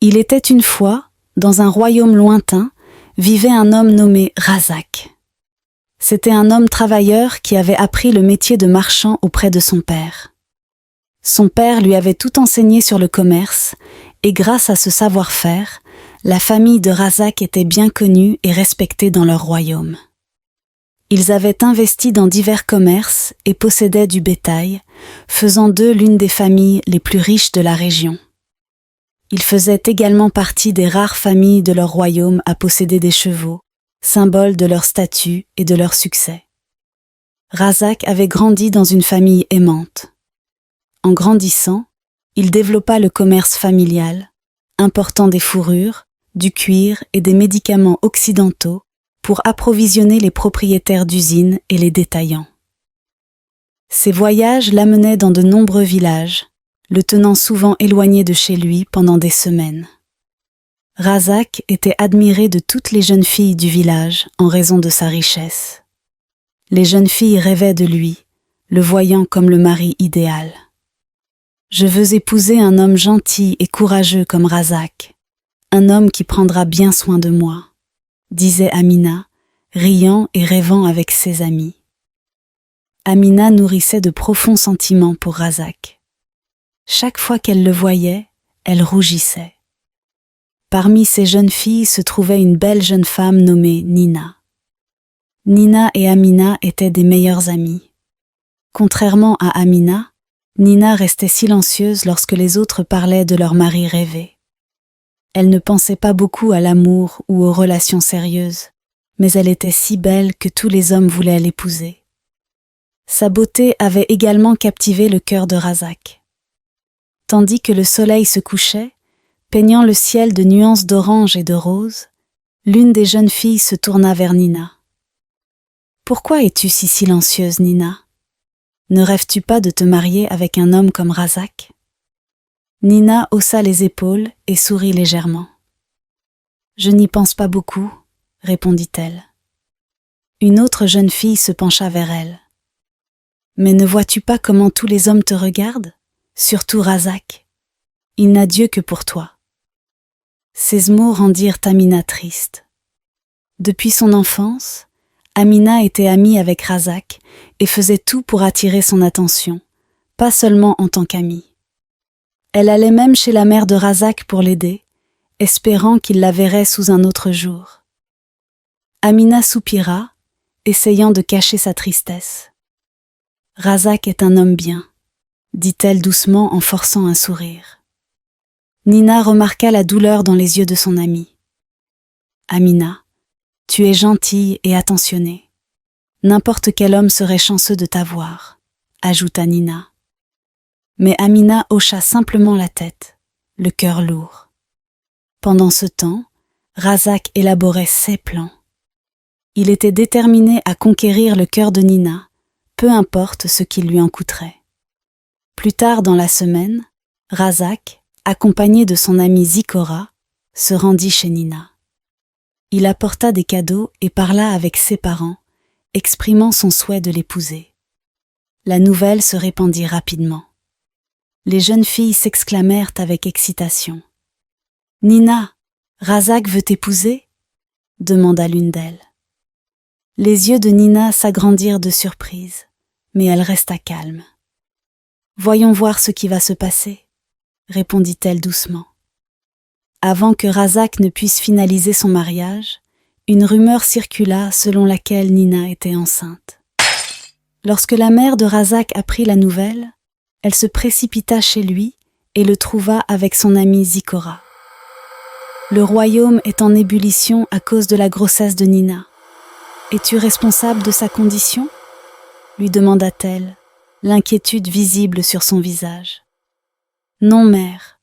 Il était une fois, dans un royaume lointain, vivait un homme nommé Razak. C'était un homme travailleur qui avait appris le métier de marchand auprès de son père. Son père lui avait tout enseigné sur le commerce, et grâce à ce savoir-faire, la famille de Razak était bien connue et respectée dans leur royaume. Ils avaient investi dans divers commerces et possédaient du bétail, faisant d'eux l'une des familles les plus riches de la région. Ils faisaient également partie des rares familles de leur royaume à posséder des chevaux, symbole de leur statut et de leur succès. Razak avait grandi dans une famille aimante. En grandissant, il développa le commerce familial, important des fourrures, du cuir et des médicaments occidentaux pour approvisionner les propriétaires d'usines et les détaillants. Ses voyages l'amenaient dans de nombreux villages, le tenant souvent éloigné de chez lui pendant des semaines. Razak était admiré de toutes les jeunes filles du village en raison de sa richesse. Les jeunes filles rêvaient de lui, le voyant comme le mari idéal. « Je veux épouser un homme gentil et courageux comme Razak, un homme qui prendra bien soin de moi », disait Amina, riant et rêvant avec ses amis. Amina nourrissait de profonds sentiments pour Razak. Chaque fois qu'elle le voyait, elle rougissait. Parmi ces jeunes filles se trouvait une belle jeune femme nommée Nina. Nina et Amina étaient des meilleures amies. Contrairement à Amina, Nina restait silencieuse lorsque les autres parlaient de leur mari rêvé. Elle ne pensait pas beaucoup à l'amour ou aux relations sérieuses, mais elle était si belle que tous les hommes voulaient l'épouser. Sa beauté avait également captivé le cœur de Razak. Tandis que le soleil se couchait, peignant le ciel de nuances d'orange et de rose, l'une des jeunes filles se tourna vers Nina. « Pourquoi es-tu si silencieuse, Nina ? Ne rêves-tu pas de te marier avec un homme comme Razak ?» Nina haussa les épaules et sourit légèrement. « Je n'y pense pas beaucoup, » répondit-elle. Une autre jeune fille se pencha vers elle. « Mais ne vois-tu pas comment tous les hommes te regardent ? Surtout Razak. Il n'a Dieu que pour toi. » Ces mots rendirent Amina triste. Depuis son enfance, Amina était amie avec Razak et faisait tout pour attirer son attention, pas seulement en tant qu'amie. Elle allait même chez la mère de Razak pour l'aider, espérant qu'il la verrait sous un autre jour. Amina soupira, essayant de cacher sa tristesse. « Razak est un homme bien, » dit-elle doucement en forçant un sourire. Nina remarqua la douleur dans les yeux de son amie. « Amina, tu es gentille et attentionnée. N'importe quel homme serait chanceux de t'avoir, » ajouta Nina. Mais Amina hocha simplement la tête, le cœur lourd. Pendant ce temps, Razak élaborait ses plans. Il était déterminé à conquérir le cœur de Nina, peu importe ce qu'il lui en coûterait. Plus tard dans la semaine, Razak, accompagné de son amie Zikora, se rendit chez Nina. Il apporta des cadeaux et parla avec ses parents, exprimant son souhait de l'épouser. La nouvelle se répandit rapidement. Les jeunes filles s'exclamèrent avec excitation. « Nina, Razak veut t'épouser ?» demanda l'une d'elles. Les yeux de Nina s'agrandirent de surprise, mais elle resta calme. « Voyons voir ce qui va se passer, » répondit-elle doucement. Avant que Razak ne puisse finaliser son mariage, une rumeur circula selon laquelle Nina était enceinte. Lorsque la mère de Razak apprit la nouvelle, elle se précipita chez lui et le trouva avec son amie Zikora. « Le royaume est en ébullition à cause de la grossesse de Nina. Es-tu responsable de sa condition ?» lui demanda-t-elle, l'inquiétude visible sur son visage. « Non, mère, »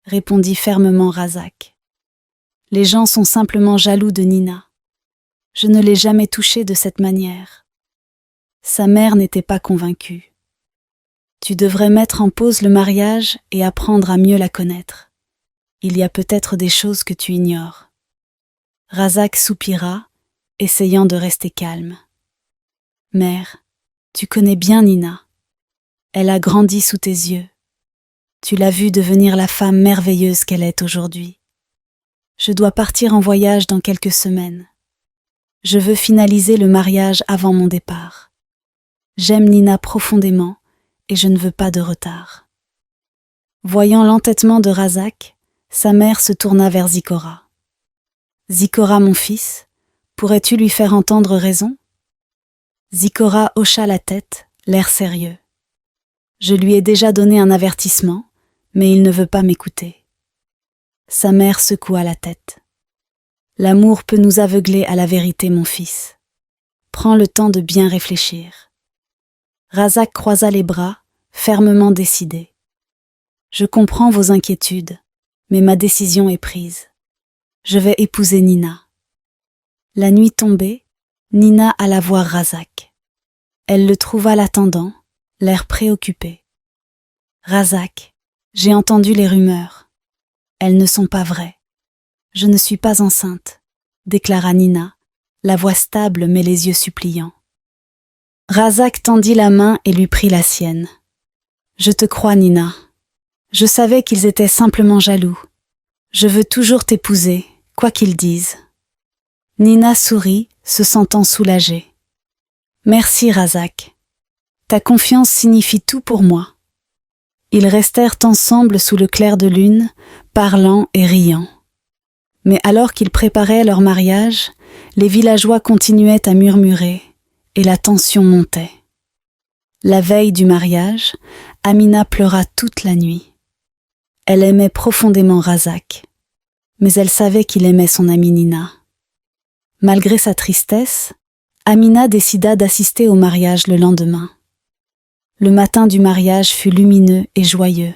répondit fermement Razak. « Les gens sont simplement jaloux de Nina. Je ne l'ai jamais touchée de cette manière. » Sa mère n'était pas convaincue. « Tu devrais mettre en pause le mariage et apprendre à mieux la connaître. Il y a peut-être des choses que tu ignores. » Razak soupira, essayant de rester calme. « Mère, tu connais bien Nina. Elle a grandi sous tes yeux. Tu l'as vue devenir la femme merveilleuse qu'elle est aujourd'hui. Je dois partir en voyage dans quelques semaines. Je veux finaliser le mariage avant mon départ. J'aime Nina profondément et je ne veux pas de retard. Voyant l'entêtement de Razak, sa mère se tourna vers Zikora. « Zikora, mon fils, pourrais-tu lui faire entendre raison ?» Zikora hocha la tête, l'air sérieux. « Je lui ai déjà donné un avertissement, mais il ne veut pas m'écouter. » Sa mère secoua la tête. « L'amour peut nous aveugler à la vérité, mon fils. Prends le temps de bien réfléchir. » Razak croisa les bras, fermement décidé. « Je comprends vos inquiétudes, mais ma décision est prise. Je vais épouser Nina. » La nuit tombée, Nina alla voir Razak. Elle le trouva l'attendant, l'air préoccupé. « Razak, j'ai entendu les rumeurs. Elles ne sont pas vraies. Je ne suis pas enceinte, » déclara Nina, la voix stable mais les yeux suppliants. Razak tendit la main et lui prit la sienne. « Je te crois, Nina. Je savais qu'ils étaient simplement jaloux. Je veux toujours t'épouser, quoi qu'ils disent. » Nina sourit, se sentant soulagée. « Merci, Razak. Ta confiance signifie tout pour moi. » Ils restèrent ensemble sous le clair de lune, parlant et riant. Mais alors qu'ils préparaient leur mariage, les villageois continuaient à murmurer, et la tension montait. La veille du mariage, Amina pleura toute la nuit. Elle aimait profondément Razak, mais elle savait qu'il aimait son amie Nina. Malgré sa tristesse, Amina décida d'assister au mariage le lendemain. Le matin du mariage fut lumineux et joyeux.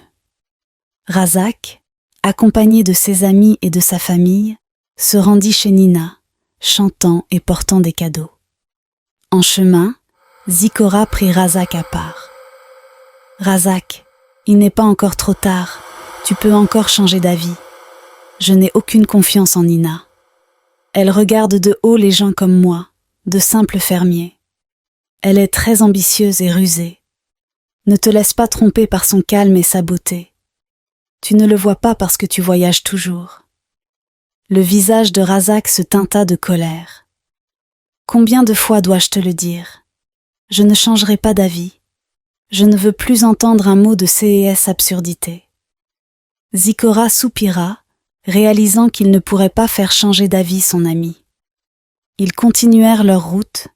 Razak, accompagné de ses amis et de sa famille, se rendit chez Nina, chantant et portant des cadeaux. En chemin, Zikora prit Razak à part. « Razak, il n'est pas encore trop tard, tu peux encore changer d'avis. Je n'ai aucune confiance en Nina. Elle regarde de haut les gens comme moi, de simples fermiers. Elle est très ambitieuse et rusée. Ne te laisse pas tromper par son calme et sa beauté. Tu ne le vois pas parce que tu voyages toujours. » Le visage de Razak se teinta de colère. « Combien de fois dois-je te le dire ? Je ne changerai pas d'avis. Je ne veux plus entendre un mot de ces absurdités. » Zikora soupira, réalisant qu'il ne pourrait pas faire changer d'avis son ami. Ils continuèrent leur route,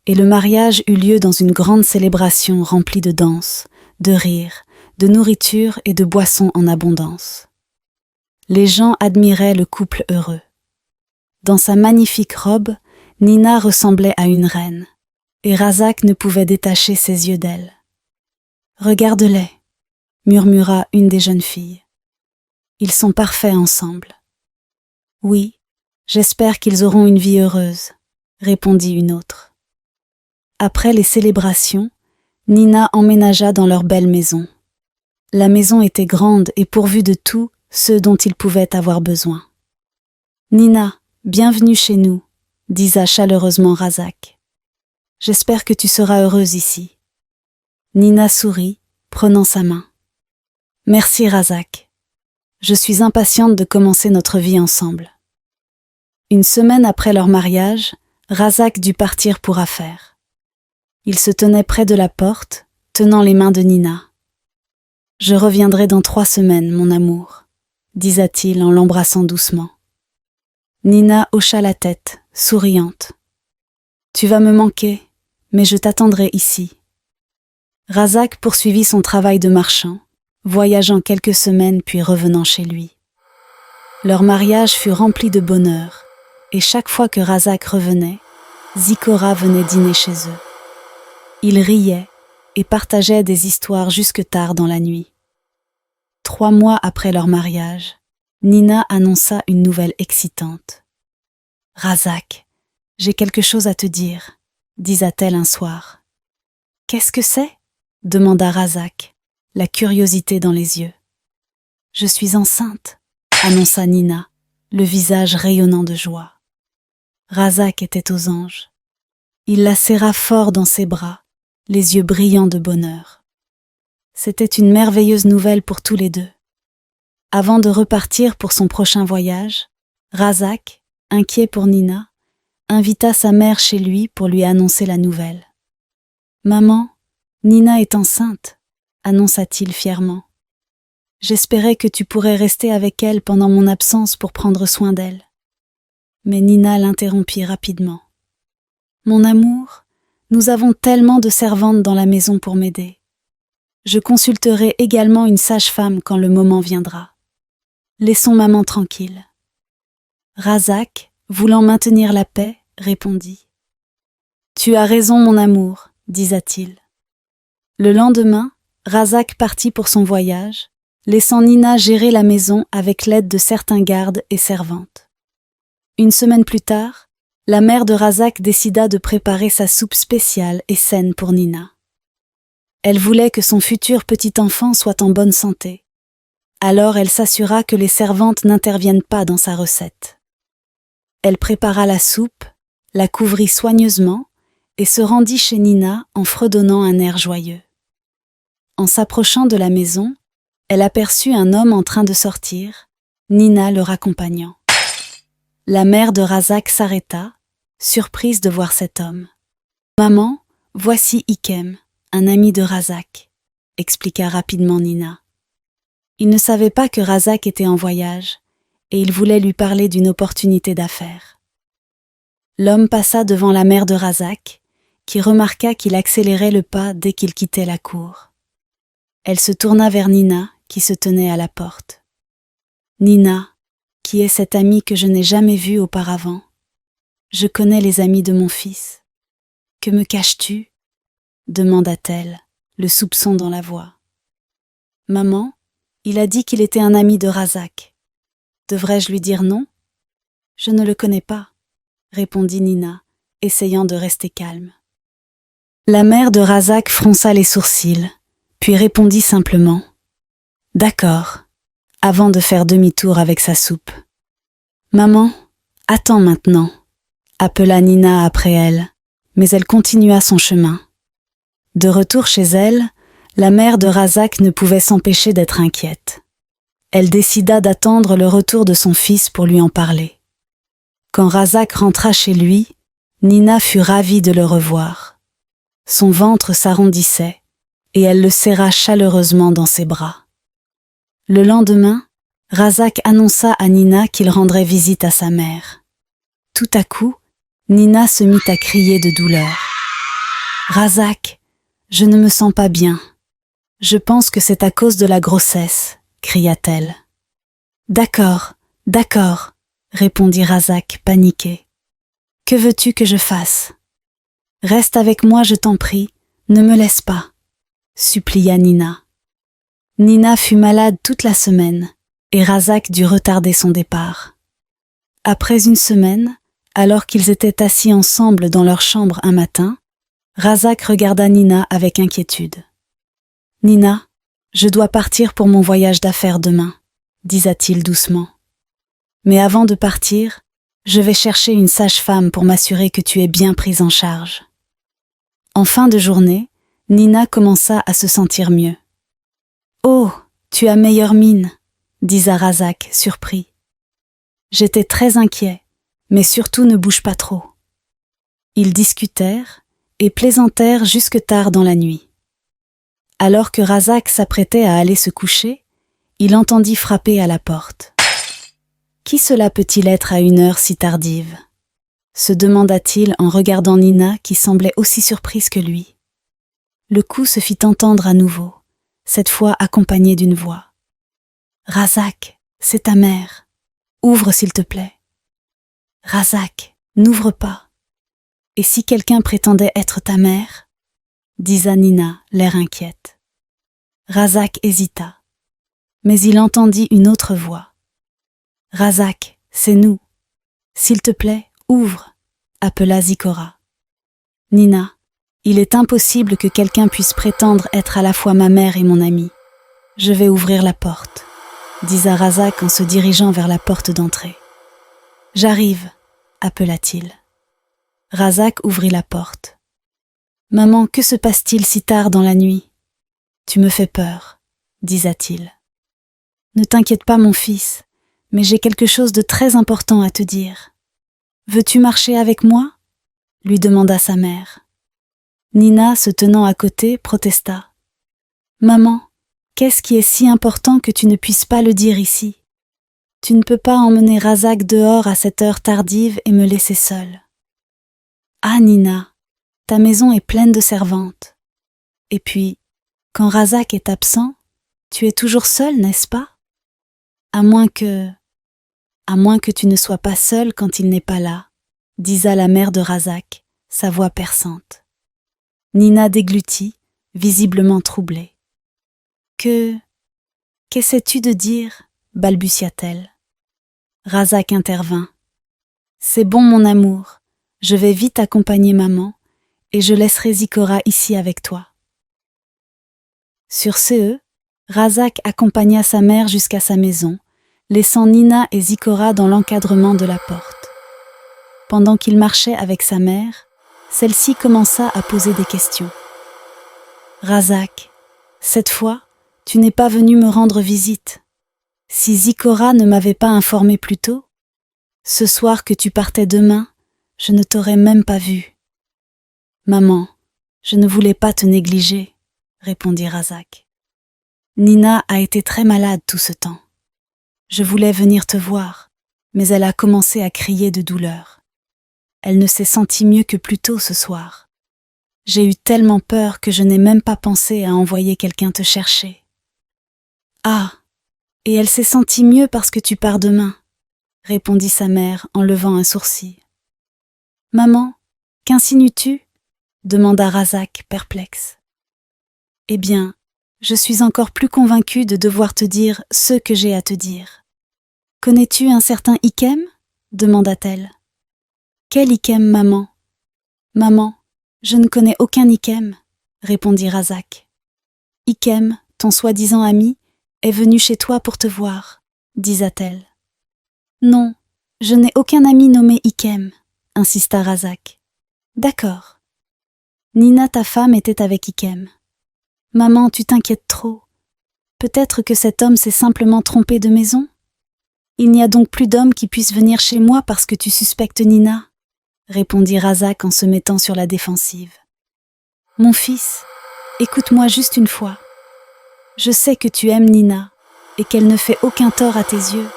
et le mariage eut lieu dans une grande célébration remplie de danses, de rires, de nourriture et de boissons en abondance. Les gens admiraient le couple heureux. Dans sa magnifique robe, Nina ressemblait à une reine, et Razak ne pouvait détacher ses yeux d'elle. « Regarde-les, » murmura une des jeunes filles. « Ils sont parfaits ensemble. »« Oui, j'espère qu'ils auront une vie heureuse, » répondit une autre. Après les célébrations, Nina emménagea dans leur belle maison. La maison était grande et pourvue de tout ce dont ils pouvaient avoir besoin. « Nina, bienvenue chez nous, » disa chaleureusement Razak. « J'espère que tu seras heureuse ici. » Nina sourit, prenant sa main. « Merci Razak. Je suis impatiente de commencer notre vie ensemble. » Une semaine après leur mariage, Razak dut partir pour affaires. Il se tenait près de la porte, tenant les mains de Nina. « Je reviendrai dans 3 semaines, mon amour, » disa-t-il en l'embrassant doucement. Nina hocha la tête, souriante. « Tu vas me manquer, mais je t'attendrai ici. » Razak poursuivit son travail de marchand, voyageant quelques semaines puis revenant chez lui. Leur mariage fut rempli de bonheur, et chaque fois que Razak revenait, Zikora venait dîner chez eux. Ils riaient et partageaient des histoires jusque tard dans la nuit. 3 mois après leur mariage, Nina annonça une nouvelle excitante. « Razak, j'ai quelque chose à te dire, » disa-t-elle un soir. « Qu'est-ce que c'est ?» demanda Razak, la curiosité dans les yeux. « Je suis enceinte, » annonça Nina, le visage rayonnant de joie. Razak était aux anges. Il la serra fort dans ses bras, les yeux brillants de bonheur. C'était une merveilleuse nouvelle pour tous les deux. Avant de repartir pour son prochain voyage, Razak, inquiet pour Nina, invita sa mère chez lui pour lui annoncer la nouvelle. « Maman, Nina est enceinte, annonça-t-il fièrement. J'espérais que tu pourrais rester avec elle pendant mon absence pour prendre soin d'elle. » Mais Nina l'interrompit rapidement. « Mon amour, nous avons tellement de servantes dans la maison pour m'aider. Je consulterai également une sage-femme quand le moment viendra. Laissons maman tranquille. » Razak, voulant maintenir la paix, répondit. « Tu as raison, mon amour, disa-t-il. » Le lendemain, Razak partit pour son voyage, laissant Nina gérer la maison avec l'aide de certains gardes et servantes. Une semaine plus tard, la mère de Razak décida de préparer sa soupe spéciale et saine pour Nina. Elle voulait que son futur petit enfant soit en bonne santé. Alors elle s'assura que les servantes n'interviennent pas dans sa recette. Elle prépara la soupe, la couvrit soigneusement et se rendit chez Nina en fredonnant un air joyeux. En s'approchant de la maison, elle aperçut un homme en train de sortir, Nina le raccompagnant. La mère de Razak s'arrêta, surprise de voir cet homme. « Maman, voici Ikem, un ami de Razak, » expliqua rapidement Nina. Il ne savait pas que Razak était en voyage, et il voulait lui parler d'une opportunité d'affaires. L'homme passa devant la mère de Razak, qui remarqua qu'il accélérait le pas dès qu'il quittait la cour. Elle se tourna vers Nina, qui se tenait à la porte. « Nina, qui est cette amie que je n'ai jamais vue auparavant. Je connais les amis de mon fils. Que me caches-tu » demanda-t-elle, le soupçon dans la voix. « Maman, il a dit qu'il était un ami de Razak. Devrais-je lui dire non ? Je ne le connais pas, » répondit Nina, essayant de rester calme. La mère de Razak fronça les sourcils, puis répondit simplement « D'accord », avant de faire demi-tour avec sa soupe. « Maman, attends maintenant », appela Nina après elle, mais elle continua son chemin. De retour chez elle, la mère de Razak ne pouvait s'empêcher d'être inquiète. Elle décida d'attendre le retour de son fils pour lui en parler. Quand Razak rentra chez lui, Nina fut ravie de le revoir. Son ventre s'arrondissait et elle le serra chaleureusement dans ses bras. Le lendemain, Razak annonça à Nina qu'il rendrait visite à sa mère. Tout à coup, Nina se mit à crier de douleur. « Razak, je ne me sens pas bien. Je pense que c'est à cause de la grossesse, » cria-t-elle. « D'accord, d'accord, » répondit Razak, paniqué. « Que veux-tu que je fasse ? Reste avec moi, je t'en prie, ne me laisse pas, » supplia Nina. Nina fut malade toute la semaine et Razak dut retarder son départ. Après une semaine, alors qu'ils étaient assis ensemble dans leur chambre un matin, Razak regarda Nina avec inquiétude. « Nina, je dois partir pour mon voyage d'affaires demain, » disa-t-il doucement. « Mais avant de partir, je vais chercher une sage-femme pour m'assurer que tu es bien prise en charge. » En fin de journée, Nina commença à se sentir mieux. « Oh, tu as meilleure mine, » disa Razak, surpris. « J'étais très inquiet, mais surtout ne bouge pas trop. » Ils discutèrent et plaisantèrent jusque tard dans la nuit. Alors que Razak s'apprêtait à aller se coucher, il entendit frapper à la porte. « Qui cela peut-il être à une heure si tardive ?» se demanda-t-il en regardant Nina qui semblait aussi surprise que lui. Le coup se fit entendre à nouveau, cette fois accompagné d'une voix. « Razak, c'est ta mère. Ouvre s'il te plaît. »« Razak, n'ouvre pas. Et si quelqu'un prétendait être ta mère ?» disa Nina, l'air inquiète. Razak hésita, mais il entendit une autre voix. « Razak, c'est nous. S'il te plaît, ouvre !» appela Zikora. « Nina, il est impossible que quelqu'un puisse prétendre être à la fois ma mère et mon amie. Je vais ouvrir la porte, » disa Razak en se dirigeant vers la porte d'entrée. « J'arrive !» appela-t-il. Razak ouvrit la porte. « Maman, que se passe-t-il si tard dans la nuit ? Tu me fais peur, » disa-t-il. « Ne t'inquiète pas, mon fils, mais j'ai quelque chose de très important à te dire. Veux-tu marcher avec moi ? Lui demanda sa mère. Nina, se tenant à côté, protesta. Maman, qu'est-ce qui est si important que tu ne puisses pas le dire ici ? Tu ne peux pas emmener Razak dehors à cette heure tardive et me laisser seule. Ah Nina, ta maison est pleine de servantes. Et puis, quand Razak est absent, tu es toujours seule, n'est-ce pas ? À moins que tu ne sois pas seule quand il n'est pas là, disa la mère de Razak, sa voix perçante. Nina déglutit, visiblement troublée. Qu'essaies-tu de dire ? Balbutia-t-elle. Razak intervint. C'est bon mon amour, je vais vite accompagner maman et je laisserai Zikora ici avec toi. Sur ce, Razak accompagna sa mère jusqu'à sa maison, laissant Nina et Zikora dans l'encadrement de la porte. Pendant qu'il marchait avec sa mère, celle-ci commença à poser des questions. Razak, cette fois, tu n'es pas venu me rendre visite. Si Zikora ne m'avait pas informé plus tôt, ce soir que tu partais demain, je ne t'aurais même pas vu. Maman, je ne voulais pas te négliger, répondit Razak. Nina a été très malade tout ce temps. Je voulais venir te voir, mais elle a commencé à crier de douleur. Elle ne s'est sentie mieux que plus tôt ce soir. J'ai eu tellement peur que je n'ai même pas pensé à envoyer quelqu'un te chercher. Ah, et elle s'est sentie mieux parce que tu pars demain, répondit sa mère en levant un sourcil. Maman, qu'insinues-tu ? Demanda Razak, perplexe. Eh bien, je suis encore plus convaincue de devoir te dire ce que j'ai à te dire. Connais-tu un certain Ikem ? Demanda-t-elle. Quel Ikem, maman ? Maman, je ne connais aucun Ikem, répondit Razak. Ikem, ton soi-disant ami, est venu chez toi pour te voir, disa-t-elle. Non, je n'ai aucun ami nommé Ikem, insista Razak. D'accord. Nina, ta femme, était avec Ikem. Maman, tu t'inquiètes trop. Peut-être que cet homme s'est simplement trompé de maison ? Il n'y a donc plus d'homme qui puisse venir chez moi parce que tu suspectes Nina, répondit Razak en se mettant sur la défensive. Mon fils, écoute-moi juste une fois. Je sais que tu aimes Nina et qu'elle ne fait aucun tort à tes yeux,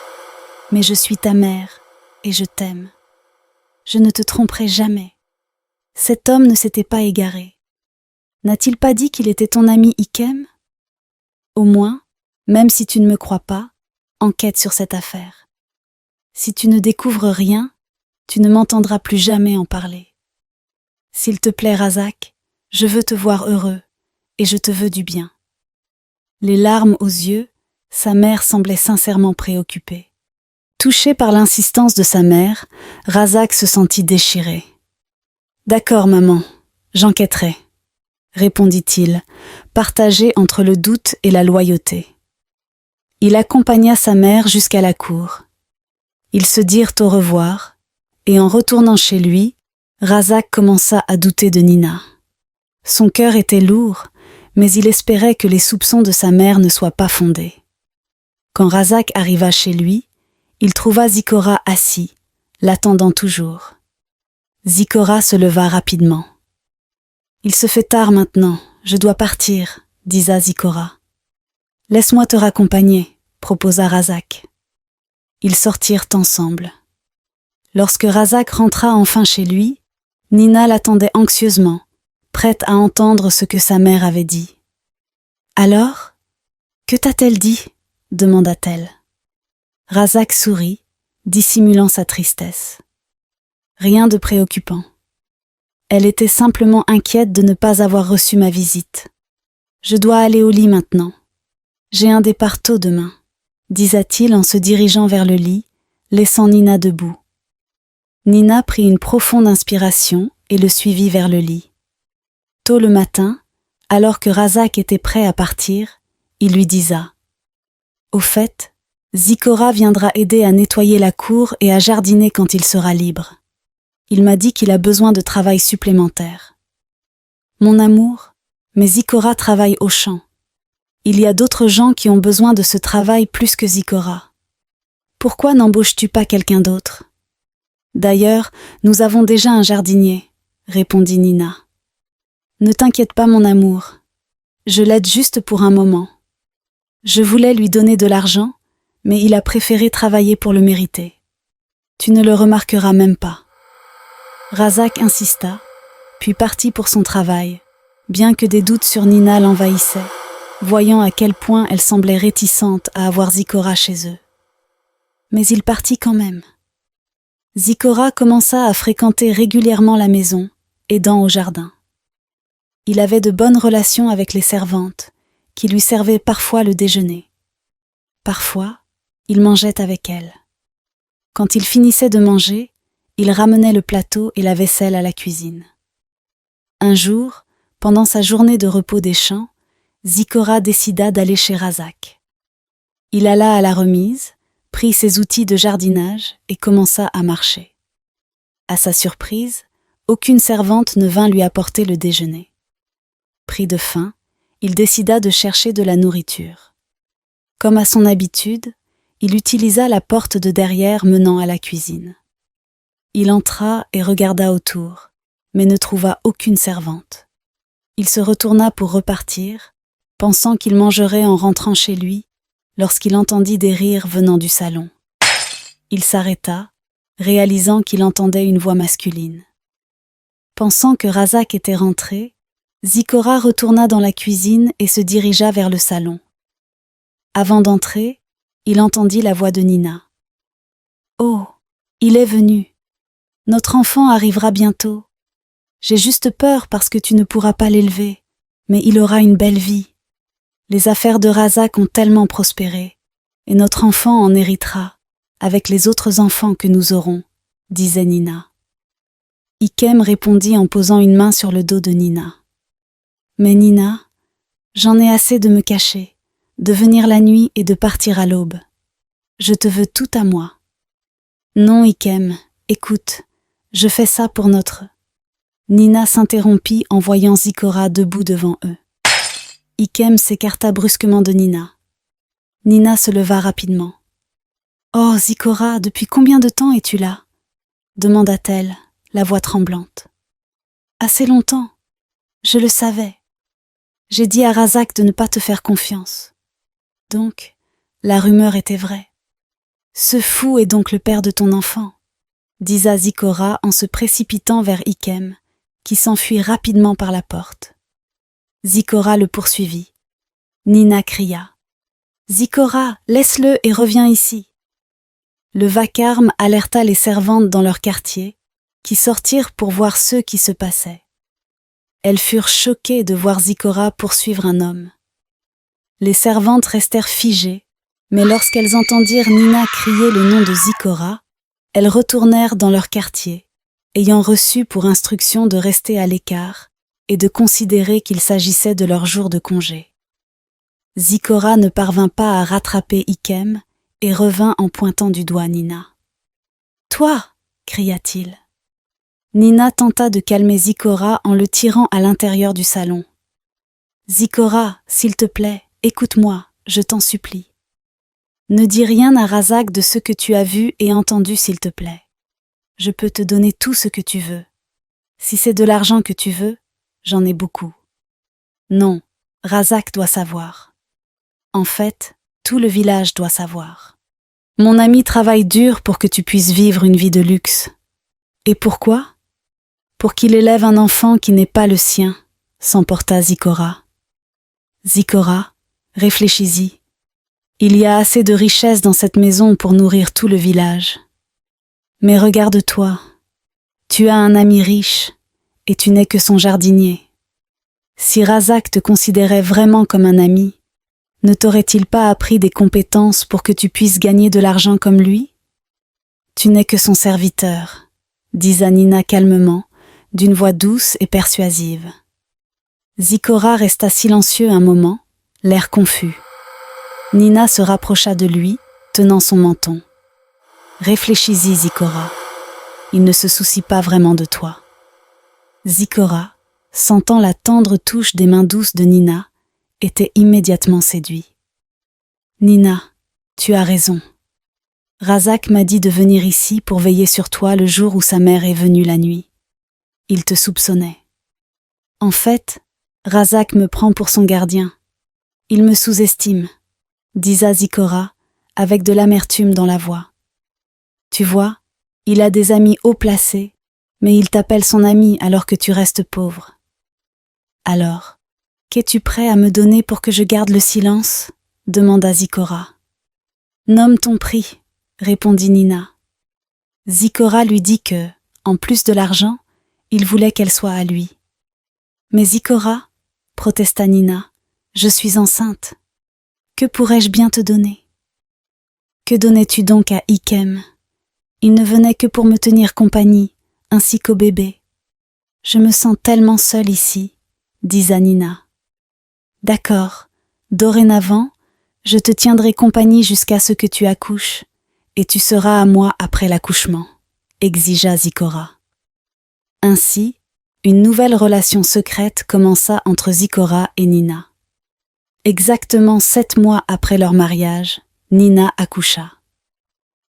mais je suis ta mère et je t'aime. Je ne te tromperai jamais. Cet homme ne s'était pas égaré. N'a-t-il pas dit qu'il était ton ami Ikem ? Au moins, même si tu ne me crois pas, enquête sur cette affaire. Si tu ne découvres rien, tu ne m'entendras plus jamais en parler. S'il te plaît, Razak, je veux te voir heureux et je te veux du bien. Les larmes aux yeux, sa mère semblait sincèrement préoccupée. Touché par l'insistance de sa mère, Razak se sentit déchiré. « D'accord, maman, j'enquêterai », répondit-il, partagé entre le doute et la loyauté. Il accompagna sa mère jusqu'à la cour. Ils se dirent au revoir, et en retournant chez lui, Razak commença à douter de Nina. Son cœur était lourd, mais il espérait que les soupçons de sa mère ne soient pas fondés. Quand Razak arriva chez lui, il trouva Zikora assis, l'attendant toujours. Zikora se leva rapidement. « Il se fait tard maintenant, je dois partir, » disa Zikora. « Laisse-moi te raccompagner, » proposa Razak. Ils sortirent ensemble. Lorsque Razak rentra enfin chez lui, Nina l'attendait anxieusement, prête à entendre ce que sa mère avait dit. « Alors, que t'a-t-elle dit ?» demanda-t-elle. Razak sourit, dissimulant sa tristesse. Rien de préoccupant. Elle était simplement inquiète de ne pas avoir reçu ma visite. « Je dois aller au lit maintenant. J'ai un départ tôt demain, » disa-t-il en se dirigeant vers le lit, laissant Nina debout. Nina prit une profonde inspiration et le suivit vers le lit. Tôt le matin, alors que Razak était prêt à partir, il lui disa « Au fait, Zikora viendra aider à nettoyer la cour et à jardiner quand il sera libre. Il m'a dit qu'il a besoin de travail supplémentaire. Mon amour, mais Zikora travaille au champ. Il y a d'autres gens qui ont besoin de ce travail plus que Zikora. Pourquoi n'embauches-tu pas quelqu'un d'autre? D'ailleurs, nous avons déjà un jardinier, répondit Nina. Ne t'inquiète pas, mon amour. Je l'aide juste pour un moment. Je voulais lui donner de l'argent, mais il a préféré travailler pour le mériter. Tu ne le remarqueras même pas. Razak insista, puis partit pour son travail, bien que des doutes sur Nina l'envahissaient, voyant à quel point elle semblait réticente à avoir Zikora chez eux. Mais il partit quand même. Zikora commença à fréquenter régulièrement la maison, aidant au jardin. Il avait de bonnes relations avec les servantes, qui lui servaient parfois le déjeuner. Parfois, il mangeait avec elles. Quand il finissait de manger, il ramenait le plateau et la vaisselle à la cuisine. Un jour, pendant sa journée de repos des champs, Zikora décida d'aller chez Razak. Il alla à la remise, prit ses outils de jardinage et commença à marcher. À sa surprise, aucune servante ne vint lui apporter le déjeuner. Pris de faim, il décida de chercher de la nourriture. Comme à son habitude, il utilisa la porte de derrière menant à la cuisine. Il entra et regarda autour, mais ne trouva aucune servante. Il se retourna pour repartir, pensant qu'il mangerait en rentrant chez lui, lorsqu'il entendit des rires venant du salon. Il s'arrêta, réalisant qu'il entendait une voix masculine. Pensant que Razak était rentré, Zikora retourna dans la cuisine et se dirigea vers le salon. Avant d'entrer, il entendit la voix de Nina. « Oh, il est venu. Notre enfant arrivera bientôt. J'ai juste peur parce que tu ne pourras pas l'élever, mais il aura une belle vie. Les affaires de Razak ont tellement prospéré, et notre enfant en héritera, avec les autres enfants que nous aurons, disait Nina. Ikem répondit en posant une main sur le dos de Nina. Mais Nina, j'en ai assez de me cacher, de venir la nuit et de partir à l'aube. Je te veux tout à moi. Non, Ikem, écoute, je fais ça pour notre... Nina s'interrompit en voyant Zikora debout devant eux. Ikem s'écarta brusquement de Nina. Nina se leva rapidement. « Oh, Zikora, depuis combien de temps es-tu là ?» demanda-t-elle, la voix tremblante. « Assez longtemps. Je le savais. J'ai dit à Razak de ne pas te faire confiance. Donc, la rumeur était vraie. Ce fou est donc le père de ton enfant, disa Zikora en se précipitant vers Ikem, qui s'enfuit rapidement par la porte. Zikora le poursuivit. Nina cria. « Zikora, laisse-le et reviens ici !» Le vacarme alerta les servantes dans leur quartier, qui sortirent pour voir ce qui se passait. Elles furent choquées de voir Zikora poursuivre un homme. Les servantes restèrent figées, mais lorsqu'elles entendirent Nina crier le nom de Zikora, elles retournèrent dans leur quartier, ayant reçu pour instruction de rester à l'écart et de considérer qu'il s'agissait de leur jour de congé. Zikora ne parvint pas à rattraper Ikem et revint en pointant du doigt Nina. « Toi !» cria-t-il. Nina tenta de calmer Zikora en le tirant à l'intérieur du salon. « Zikora, s'il te plaît, écoute-moi, je t'en supplie. Ne dis rien à Razak de ce que tu as vu et entendu, s'il te plaît. Je peux te donner tout ce que tu veux. Si c'est de l'argent que tu veux, j'en ai beaucoup. Non, Razak doit savoir. En fait, tout le village doit savoir. Mon ami travaille dur pour que tu puisses vivre une vie de luxe. Et pourquoi ? Pour qu'il élève un enfant qui n'est pas le sien, s'emporta Zikora. Zikora, réfléchis-y. Il y a assez de richesses dans cette maison pour nourrir tout le village. Mais regarde-toi, tu as un ami riche, et tu n'es que son jardinier. Si Razak te considérait vraiment comme un ami, ne t'aurait-il pas appris des compétences pour que tu puisses gagner de l'argent comme lui ? Tu n'es que son serviteur, disa Nina calmement, d'une voix douce et persuasive. Zikora resta silencieux un moment, l'air confus. Nina se rapprocha de lui, tenant son menton. Réfléchis-y, Zikora. Il ne se soucie pas vraiment de toi. Zikora, sentant la tendre touche des mains douces de Nina, était immédiatement séduit. Nina, tu as raison. Razak m'a dit de venir ici pour veiller sur toi le jour où sa mère est venue la nuit. Il te soupçonnait. En fait, Razak me prend pour son gardien. Il me sous-estime, disa Zikora, avec de l'amertume dans la voix. Tu vois, il a des amis haut placés, mais il t'appelle son ami alors que tu restes pauvre. Alors, qu'es-tu prêt à me donner pour que je garde le silence ? Demanda Zikora. Nomme ton prix, répondit Nina. Zikora lui dit que, en plus de l'argent, il voulait qu'elle soit à lui. Mais Zikora, protesta Nina, je suis enceinte. Que pourrais-je bien te donner ? Que donnais-tu donc à Ikem ? Il ne venait que pour me tenir compagnie, ainsi qu'au bébé. Je me sens tellement seule ici, disa Nina. D'accord, dorénavant, je te tiendrai compagnie jusqu'à ce que tu accouches, et tu seras à moi après l'accouchement, exigea Zikora. Ainsi, une nouvelle relation secrète commença entre Zikora et Nina. Exactement 7 mois après leur mariage, Nina accoucha.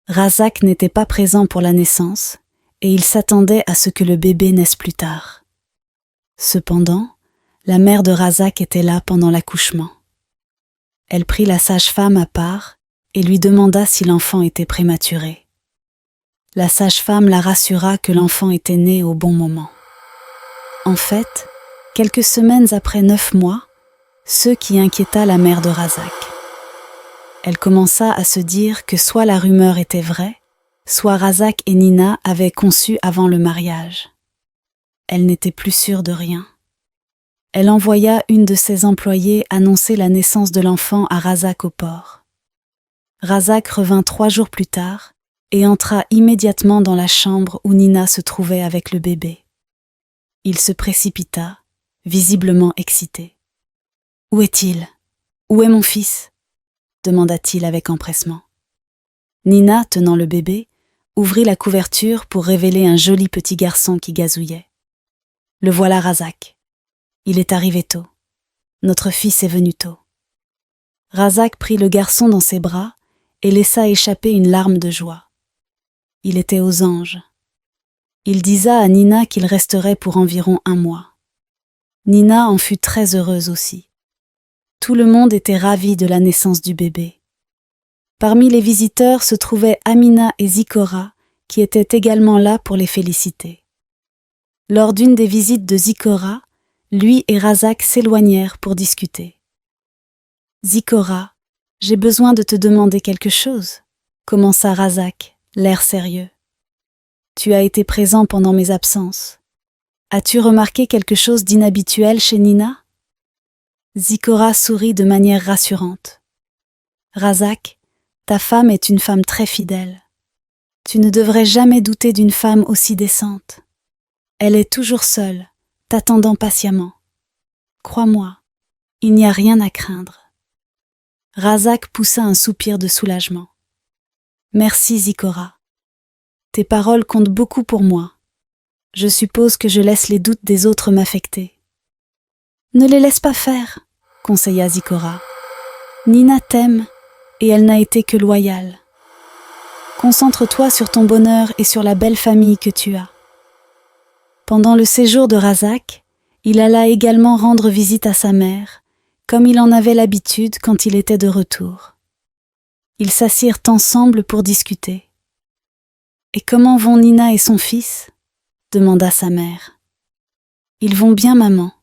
Razak n'était pas présent pour la naissance, et il s'attendait à ce que le bébé naisse plus tard. Cependant, la mère de Razak était là pendant l'accouchement. Elle prit la sage-femme à part et lui demanda si l'enfant était prématuré. La sage-femme la rassura que l'enfant était né au bon moment. En fait, quelques semaines après 9 mois, ce qui inquiéta la mère de Razak. Elle commença à se dire que soit la rumeur était vraie, soit Razak et Nina avaient conçu avant le mariage. Elle n'était plus sûre de rien. Elle envoya une de ses employées annoncer la naissance de l'enfant à Razak au port. Razak revint 3 jours plus tard et entra immédiatement dans la chambre où Nina se trouvait avec le bébé. Il se précipita, visiblement excité. « Où est-il ? Où est mon fils ?» demanda-t-il avec empressement. Nina, tenant le bébé, ouvrit la couverture pour révéler un joli petit garçon qui gazouillait. « Le voilà, Razak. Il est arrivé tôt. Notre fils est venu tôt. » Razak prit le garçon dans ses bras et laissa échapper une larme de joie. Il était aux anges. Il disa à Nina qu'il resterait pour environ 1 mois. Nina en fut très heureuse aussi. Tout le monde était ravi de la naissance du bébé. Parmi les visiteurs se trouvaient Amina et Zikora, qui étaient également là pour les féliciter. Lors d'une des visites de Zikora, lui et Razak s'éloignèrent pour discuter. « Zikora, j'ai besoin de te demander quelque chose, » commença Razak, l'air sérieux. « Tu as été présent pendant mes absences. As-tu remarqué quelque chose d'inhabituel chez Nina ?» Zikora sourit de manière rassurante. « Razak, ta femme est une femme très fidèle. Tu ne devrais jamais douter d'une femme aussi décente. Elle est toujours seule, t'attendant patiemment. Crois-moi, il n'y a rien à craindre. » Razak poussa un soupir de soulagement. « Merci, Zikora. Tes paroles comptent beaucoup pour moi. Je suppose que je laisse les doutes des autres m'affecter. » « Ne les laisse pas faire, » conseilla Zikora. « Nina t'aime et elle n'a été que loyale. Concentre-toi sur ton bonheur et sur la belle famille que tu as. » Pendant le séjour de Razak, il alla également rendre visite à sa mère, comme il en avait l'habitude quand il était de retour. Ils s'assirent ensemble pour discuter. « Et comment vont Nina et son fils ?» demanda sa mère. « Ils vont bien, maman. »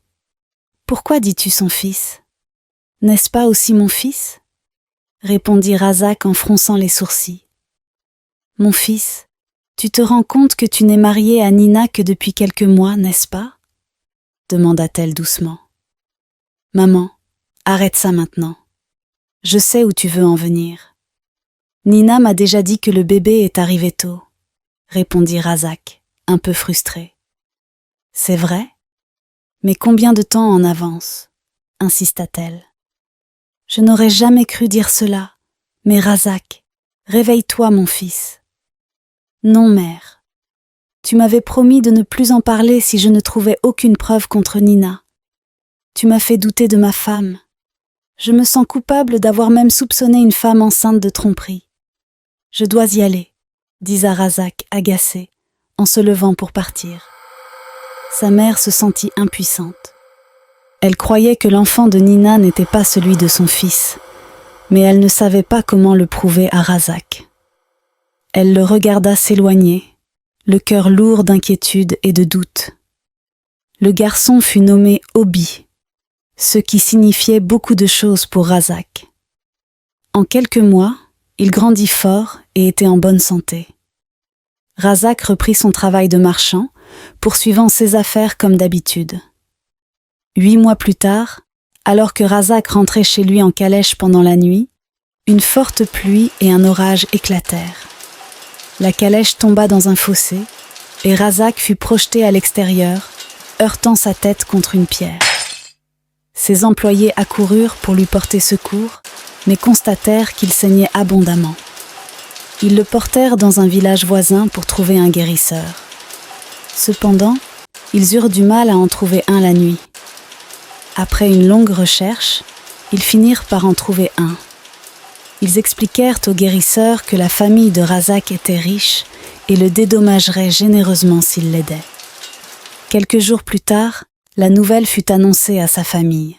« Pourquoi dis-tu son fils ? N'est-ce pas aussi mon fils ?» répondit Razak en fronçant les sourcils. « Mon fils, tu te rends compte que tu n'es marié à Nina que depuis quelques mois, n'est-ce pas ?» demanda-t-elle doucement. « Maman, arrête ça maintenant. Je sais où tu veux en venir. Nina m'a déjà dit que le bébé est arrivé tôt, » répondit Razak, un peu frustré. « C'est vrai ? Mais combien de temps en avance ? Insista-t-elle. Je n'aurais jamais cru dire cela, mais Razak, réveille-toi mon fils. Non, mère. Tu m'avais promis de ne plus en parler si je ne trouvais aucune preuve contre Nina. Tu m'as fait douter de ma femme. Je me sens coupable d'avoir même soupçonné une femme enceinte de tromperie. Je dois y aller, dit Razak, agacé, en se levant pour partir. Sa mère se sentit impuissante. Elle croyait que l'enfant de Nina n'était pas celui de son fils, mais elle ne savait pas comment le prouver à Razak. Elle le regarda s'éloigner, le cœur lourd d'inquiétude et de doute. Le garçon fut nommé Obi, ce qui signifiait beaucoup de choses pour Razak. En quelques mois, il grandit fort et était en bonne santé. Razak reprit son travail de marchand, poursuivant ses affaires comme d'habitude. 8 mois plus tard, alors que Razak rentrait chez lui en calèche pendant la nuit, une forte pluie et un orage éclatèrent. La calèche tomba dans un fossé et Razak fut projeté à l'extérieur, heurtant sa tête contre une pierre. Ses employés accoururent pour lui porter secours, mais constatèrent qu'il saignait abondamment. Ils le portèrent dans un village voisin pour trouver un guérisseur. Cependant, ils eurent du mal à en trouver un la nuit. Après une longue recherche, ils finirent par en trouver un. Ils expliquèrent au guérisseur que la famille de Razak était riche et le dédommagerait généreusement s'il l'aidait. Quelques jours plus tard, la nouvelle fut annoncée à sa famille.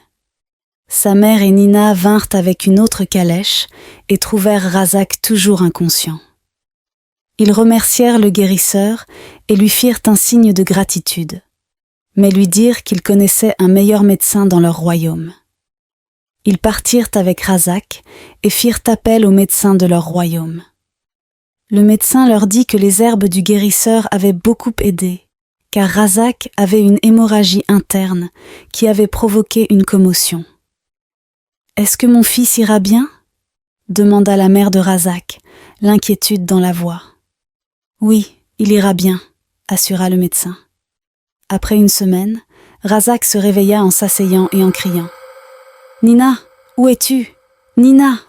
Sa mère et Nina vinrent avec une autre calèche et trouvèrent Razak toujours inconscient. Ils remercièrent le guérisseur et lui firent un signe de gratitude, mais lui dirent qu'ils connaissaient un meilleur médecin dans leur royaume. Ils partirent avec Razak et firent appel au médecin de leur royaume. Le médecin leur dit que les herbes du guérisseur avaient beaucoup aidé, car Razak avait une hémorragie interne qui avait provoqué une commotion. « Est-ce que mon fils ira bien ?» demanda la mère de Razak, l'inquiétude dans la voix. « Oui, il ira bien », assura le médecin. Après une semaine, Razak se réveilla en s'asseyant et en criant. « Nina, où es-tu ? Nina !»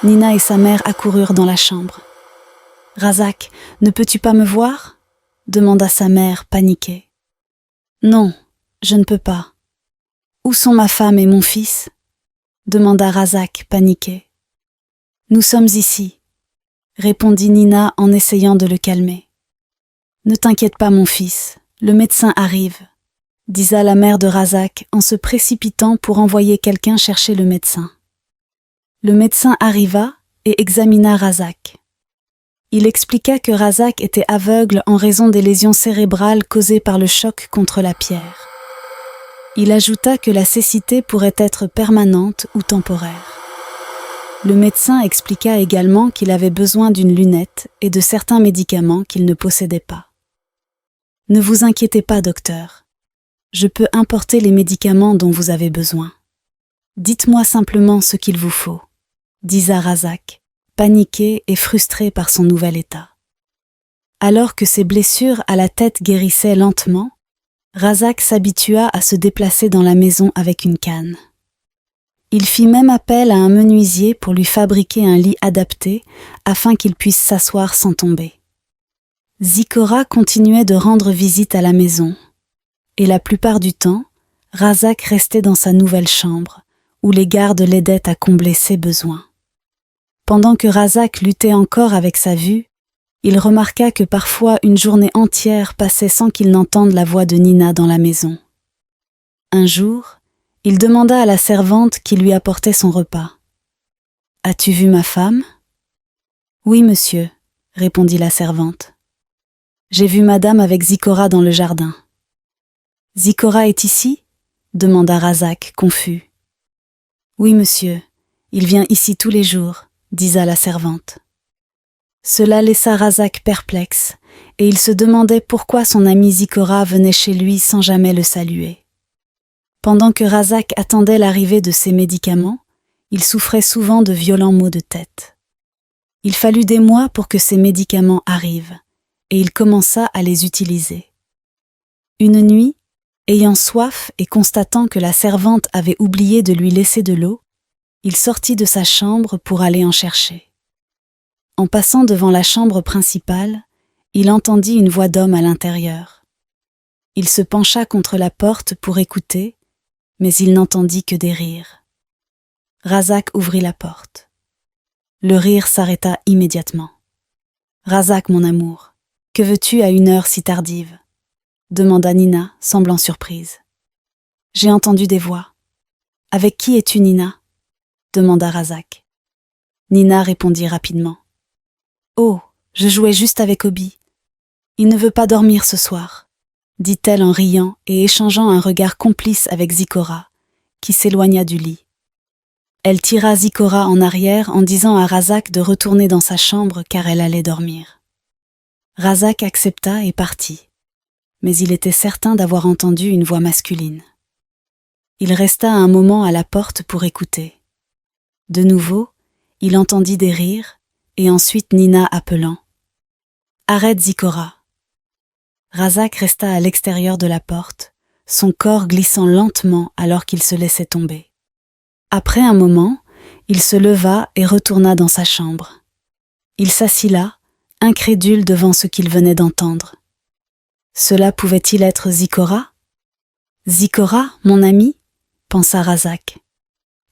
Nina et sa mère accoururent dans la chambre. « Razak, ne peux-tu pas me voir ?» demanda sa mère, paniquée. « Non, je ne peux pas. »« Où sont ma femme et mon fils ?» demanda Razak, paniqué. « Nous sommes ici, » répondit Nina en essayant de le calmer. « Ne t'inquiète pas, mon fils, le médecin arrive, » disa la mère de Razak en se précipitant pour envoyer quelqu'un chercher le médecin. Le médecin arriva et examina Razak. Il expliqua que Razak était aveugle en raison des lésions cérébrales causées par le choc contre la pierre. Il ajouta que la cécité pourrait être permanente ou temporaire. Le médecin expliqua également qu'il avait besoin d'une lunette et de certains médicaments qu'il ne possédait pas. « Ne vous inquiétez pas, docteur. Je peux importer les médicaments dont vous avez besoin. Dites-moi simplement ce qu'il vous faut, » disa Razak, paniqué et frustré par son nouvel état. Alors que ses blessures à la tête guérissaient lentement, Razak s'habitua à se déplacer dans la maison avec une canne. Il fit même appel à un menuisier pour lui fabriquer un lit adapté afin qu'il puisse s'asseoir sans tomber. Zikora continuait de rendre visite à la maison, et la plupart du temps, Razak restait dans sa nouvelle chambre, où les gardes l'aidaient à combler ses besoins. Pendant que Razak luttait encore avec sa vue, il remarqua que parfois une journée entière passait sans qu'il n'entende la voix de Nina dans la maison. Un jour, il demanda à la servante qui lui apportait son repas. « As-tu vu ma femme ?»« Oui, monsieur, » répondit la servante. « J'ai vu madame avec Zikora dans le jardin. »« Zikora est ici ?» demanda Razak, confus. « Oui, monsieur, il vient ici tous les jours, » disa la servante. Cela laissa Razak perplexe, et il se demandait pourquoi son ami Zikora venait chez lui sans jamais le saluer. Pendant que Razak attendait l'arrivée de ses médicaments, il souffrait souvent de violents maux de tête. Il fallut des mois pour que ces médicaments arrivent, et il commença à les utiliser. Une nuit, ayant soif et constatant que la servante avait oublié de lui laisser de l'eau, il sortit de sa chambre pour aller en chercher. En passant devant la chambre principale, il entendit une voix d'homme à l'intérieur. Il se pencha contre la porte pour écouter, mais il n'entendit que des rires. Razak ouvrit la porte. Le rire s'arrêta immédiatement. « Razak, mon amour, que veux-tu à une heure si tardive ?» demanda Nina, semblant surprise. « J'ai entendu des voix. »« Avec qui es-tu, Nina ?» demanda Razak. Nina répondit rapidement. « Oh, je jouais juste avec Obi. Il ne veut pas dormir ce soir, » dit-elle en riant et échangeant un regard complice avec Zikora, qui s'éloigna du lit. Elle tira Zikora en arrière en disant à Razak de retourner dans sa chambre car elle allait dormir. Razak accepta et partit, mais il était certain d'avoir entendu une voix masculine. Il resta un moment à la porte pour écouter. De nouveau, il entendit des rires et ensuite Nina appelant « Arrête, Zikora !» Razak resta à l'extérieur de la porte, son corps glissant lentement alors qu'il se laissait tomber. Après un moment, il se leva et retourna dans sa chambre. Il s'assit là, incrédule devant ce qu'il venait d'entendre. Cela pouvait-il être Zikora ? « Zikora, mon ami ?» pensa Razak.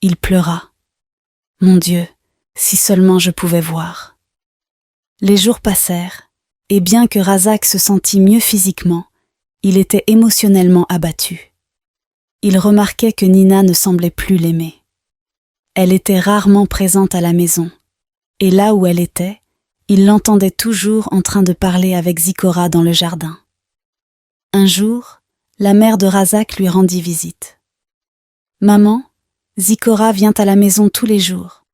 Il pleura. « Mon Dieu, si seulement je pouvais voir !» Les jours passèrent, et bien que Razak se sentît mieux physiquement, il était émotionnellement abattu. Il remarquait que Nina ne semblait plus l'aimer. Elle était rarement présente à la maison, et là où elle était, il l'entendait toujours en train de parler avec Zikora dans le jardin. Un jour, la mère de Razak lui rendit visite. « Maman, Zikora vient à la maison tous les jours.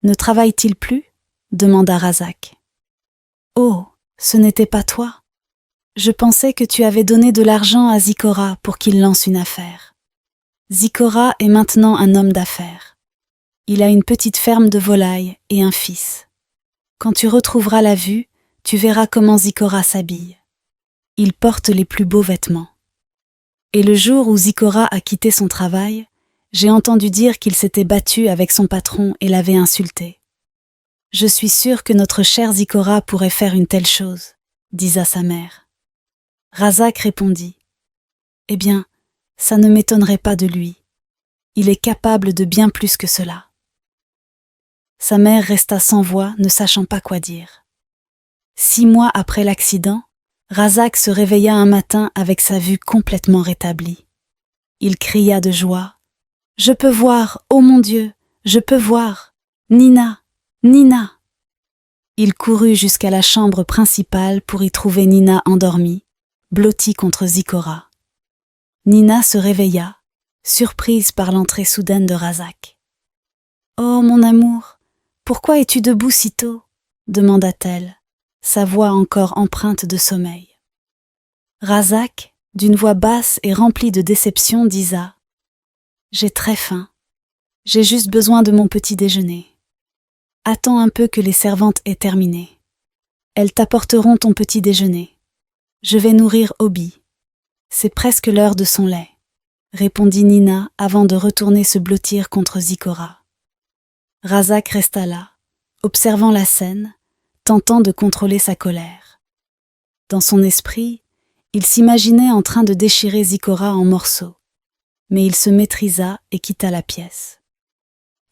Ne travaille-t-il plus ?» demanda Razak. « Oh, ce n'était pas toi. Je pensais que tu avais donné de l'argent à Zikora pour qu'il lance une affaire. Zikora est maintenant un homme d'affaires. Il a une petite ferme de volailles et un fils. Quand tu retrouveras la vue, tu verras comment Zikora s'habille. Il porte les plus beaux vêtements. Et le jour où Zikora a quitté son travail, j'ai entendu dire qu'il s'était battu avec son patron et l'avait insulté. Je suis sûre que notre cher Zikora pourrait faire une telle chose, disa sa mère. Razak répondit. Eh bien, ça ne m'étonnerait pas de lui. Il est capable de bien plus que cela. Sa mère resta sans voix, ne sachant pas quoi dire. 6 mois après l'accident, Razak se réveilla un matin avec sa vue complètement rétablie. Il cria de joie. « Je peux voir, oh mon Dieu, je peux voir. Nina, Nina !» Il courut jusqu'à la chambre principale pour y trouver Nina endormie, blottie contre Zikora. Nina se réveilla, surprise par l'entrée soudaine de Razak. « Oh mon amour, pourquoi es-tu debout si tôt ?» demanda-t-elle, sa voix encore empreinte de sommeil. Razak, d'une voix basse et remplie de déception, disa « J'ai très faim. J'ai juste besoin de mon petit déjeuner. Attends un peu que les servantes aient terminé. Elles t'apporteront ton petit déjeuner. Je vais nourrir Obi. C'est presque l'heure de son lait, » répondit Nina avant de retourner se blottir contre Zikora. Razak resta là, observant la scène, tentant de contrôler sa colère. Dans son esprit, il s'imaginait en train de déchirer Zikora en morceaux, mais il se maîtrisa et quitta la pièce.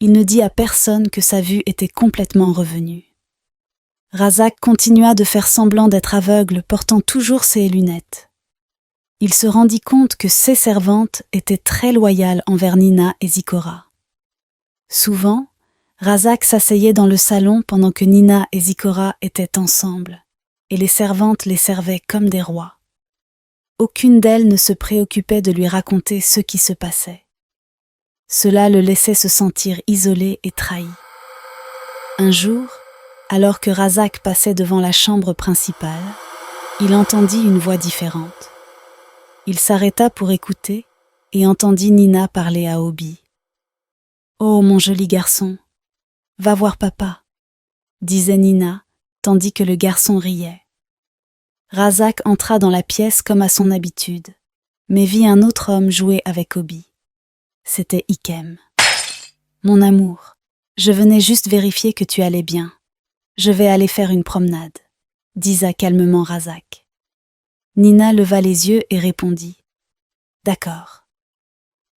Il ne dit à personne que sa vue était complètement revenue. Razak continua de faire semblant d'être aveugle, portant toujours ses lunettes. Il se rendit compte que ses servantes étaient très loyales envers Nina et Zikora. Souvent, Razak s'asseyait dans le salon pendant que Nina et Zikora étaient ensemble, et les servantes les servaient comme des rois. Aucune d'elles ne se préoccupait de lui raconter ce qui se passait. Cela le laissait se sentir isolé et trahi. Un jour, alors que Razak passait devant la chambre principale, il entendit une voix différente. Il s'arrêta pour écouter et entendit Nina parler à Obi. « Oh, mon joli garçon, va voir papa », disait Nina, tandis que le garçon riait. Razak entra dans la pièce comme à son habitude, mais vit un autre homme jouer avec Obi. C'était Ikem. « Mon amour, je venais juste vérifier que tu allais bien. Je vais aller faire une promenade, » disa calmement Razak. Nina leva les yeux et répondit « D'accord ».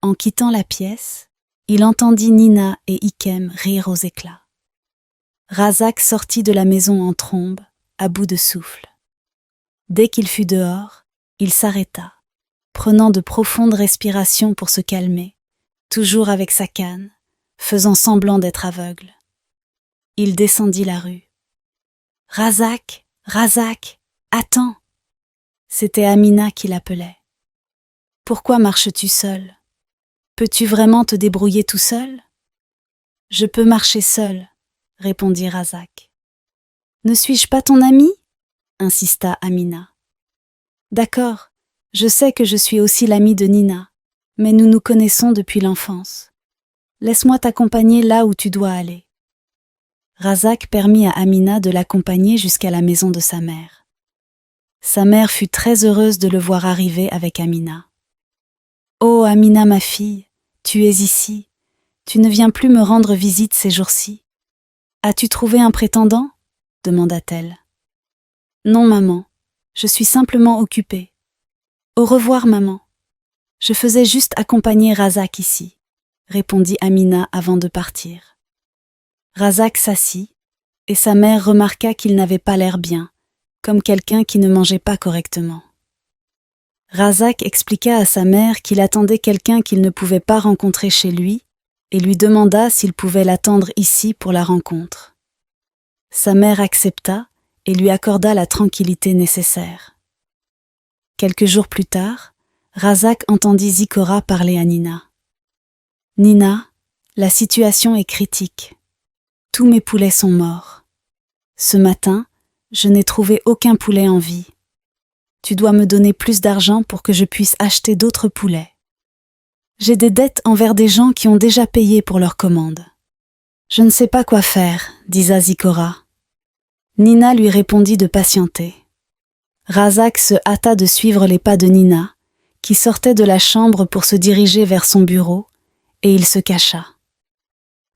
En quittant la pièce, il entendit Nina et Ikem rire aux éclats. Razak sortit de la maison en trombe, à bout de souffle. Dès qu'il fut dehors, il s'arrêta, prenant de profondes respirations pour se calmer, toujours avec sa canne, faisant semblant d'être aveugle. Il descendit la rue. « Razak, Razak, attends !» C'était Amina qui l'appelait. « Pourquoi marches-tu seul ? Peux-tu vraiment te débrouiller tout seul ? » « Je peux marcher seul, » répondit Razak. « Ne suis-je pas ton ami ? » insista Amina. « D'accord, je sais que je suis aussi l'amie de Nina, mais nous nous connaissons depuis l'enfance. Laisse-moi t'accompagner là où tu dois aller. » Razak permit à Amina de l'accompagner jusqu'à la maison de sa mère. Sa mère fut très heureuse de le voir arriver avec Amina. « Oh Amina ma fille, tu es ici. Tu ne viens plus me rendre visite ces jours-ci. As-tu trouvé un prétendant ? » demanda-t-elle. « Non maman, je suis simplement occupée. Au revoir maman. Je faisais juste accompagner Razak ici, » répondit Amina avant de partir. Razak s'assit, et sa mère remarqua qu'il n'avait pas l'air bien, comme quelqu'un qui ne mangeait pas correctement. Razak expliqua à sa mère qu'il attendait quelqu'un qu'il ne pouvait pas rencontrer chez lui, et lui demanda s'il pouvait l'attendre ici pour la rencontre. Sa mère accepta et lui accorda la tranquillité nécessaire. Quelques jours plus tard, Razak entendit Zikora parler à Nina. « Nina, la situation est critique. Tous mes poulets sont morts. Ce matin, je n'ai trouvé aucun poulet en vie. Tu dois me donner plus d'argent pour que je puisse acheter d'autres poulets. J'ai des dettes envers des gens qui ont déjà payé pour leurs commandes. »« Je ne sais pas quoi faire, » disa Zikora. Nina lui répondit de patienter. Razak se hâta de suivre les pas de Nina, qui sortait de la chambre pour se diriger vers son bureau, et il se cacha.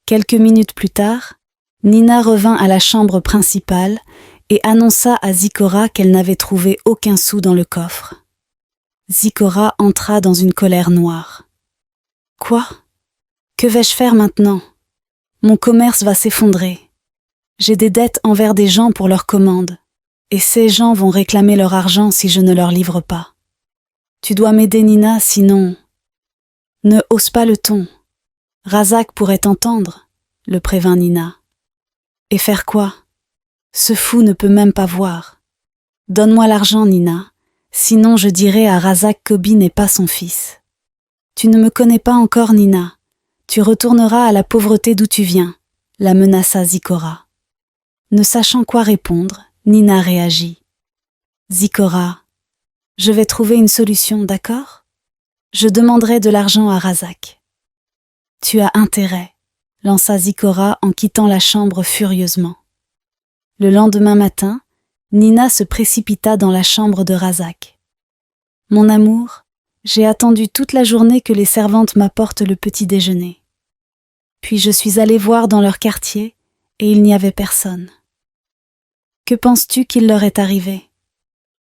Quelques minutes plus tard, Nina revint à la chambre principale et annonça à Zikora qu'elle n'avait trouvé aucun sou dans le coffre. Zikora entra dans une colère noire. « Quoi ? Que vais-je faire maintenant ? Mon commerce va s'effondrer. J'ai des dettes envers des gens pour leurs commandes, et ces gens vont réclamer leur argent si je ne leur livre pas. Tu dois m'aider, Nina, sinon... » « Ne hausse pas le ton. Razak pourrait t'entendre, » le prévint Nina. « Et faire quoi ? Ce fou ne peut même pas voir. Donne-moi l'argent, Nina, sinon je dirai à Razak qu'Obi n'est pas son fils. Tu ne me connais pas encore, Nina. Tu retourneras à la pauvreté d'où tu viens, » la menaça Zikora. Ne sachant quoi répondre, Nina réagit. « Zikora, je vais trouver une solution, d'accord ? Je demanderai de l'argent à Razak. »« Tu as intérêt, » lança Zikora en quittant la chambre furieusement. Le lendemain matin, Nina se précipita dans la chambre de Razak. « Mon amour, j'ai attendu toute la journée que les servantes m'apportent le petit déjeuner. Puis je suis allée voir dans leur quartier et il n'y avait personne. »« Que penses-tu qu'il leur est arrivé ? »